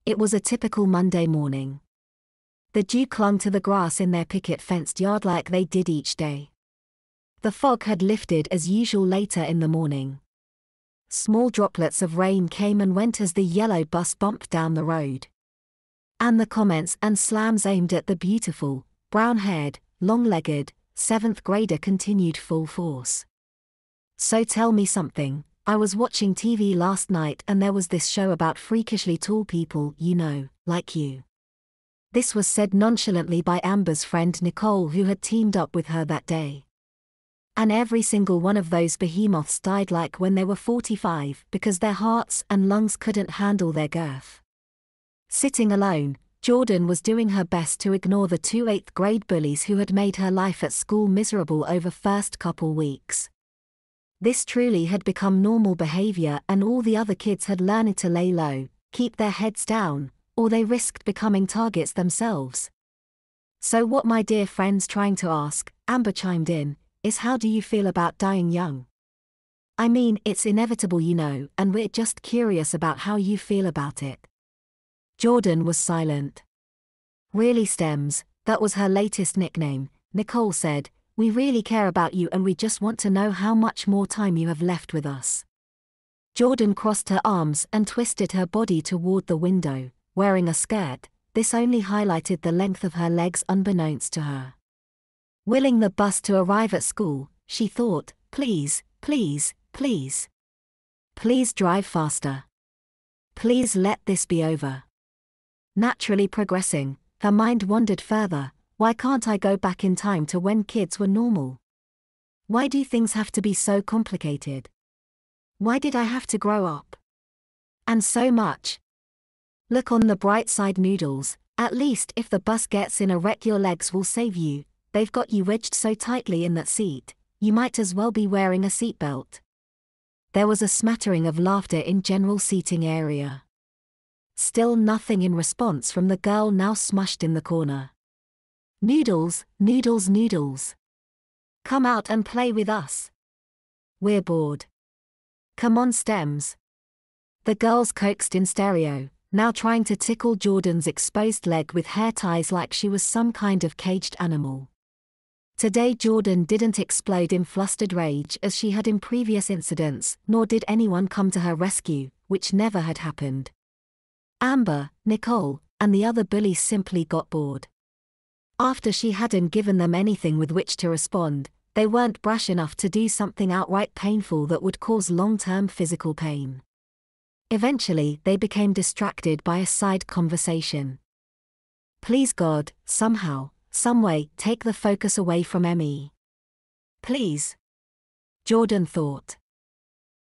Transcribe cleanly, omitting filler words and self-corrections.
It was a typical Monday morning. The dew clung to the grass in their picket-fenced yard like they did each day. The fog had lifted as usual later in the morning. Small droplets of rain came and went as the yellow bus bumped down the road. And the comments and slams aimed at the beautiful, brown-haired, long-legged, 7th grader continued full force. So tell me something, I was watching TV last night and there was this show about freakishly tall people, like you. This was said nonchalantly by Amber's friend Nicole, who had teamed up with her that day. And every single one of those behemoths died like when they were 45 because their hearts and lungs couldn't handle their girth. Sitting alone, Jordan was doing her best to ignore the two 8th grade bullies who had made her life at school miserable over first couple weeks. This truly had become normal behavior and all the other kids had learned to lay low, keep their heads down, or they risked becoming targets themselves. So what my dear friend's trying to ask, Amber chimed in, is how do you feel about dying young? I mean, it's inevitable and we're just curious about how you feel about it. Jordan was silent. Really Stems, that was her latest nickname, Nicole said, we really care about you and we just want to know how much more time you have left with us. Jordan crossed her arms and twisted her body toward the window, wearing a skirt. This only highlighted the length of her legs unbeknownst to her. Willing the bus to arrive at school, she thought, please, please, please. Please drive faster. Please let this be over. Naturally progressing, her mind wandered further. Why can't I go back in time to when kids were normal? Why do things have to be so complicated? Why did I have to grow up? And so much. Look on the bright side, Noodles, at least if the bus gets in a wreck your legs will save you, they've got you wedged so tightly in that seat, you might as well be wearing a seatbelt. There was a smattering of laughter in general seating area. Still nothing in response from the girl now smushed in the corner. Noodles, Noodles, Noodles. Come out and play with us. We're bored. Come on Stems. The girls coaxed in stereo, now trying to tickle Jordan's exposed leg with hair ties like she was some kind of caged animal. Today Jordan didn't explode in flustered rage as she had in previous incidents, nor did anyone come to her rescue, which never had happened. Amber, Nicole, and the other bullies simply got bored. After she hadn't given them anything with which to respond, they weren't brash enough to do something outright painful that would cause long-term physical pain. Eventually, they became distracted by a side conversation. Please God, somehow, someway, take the focus away from ME. Please. Jordan thought.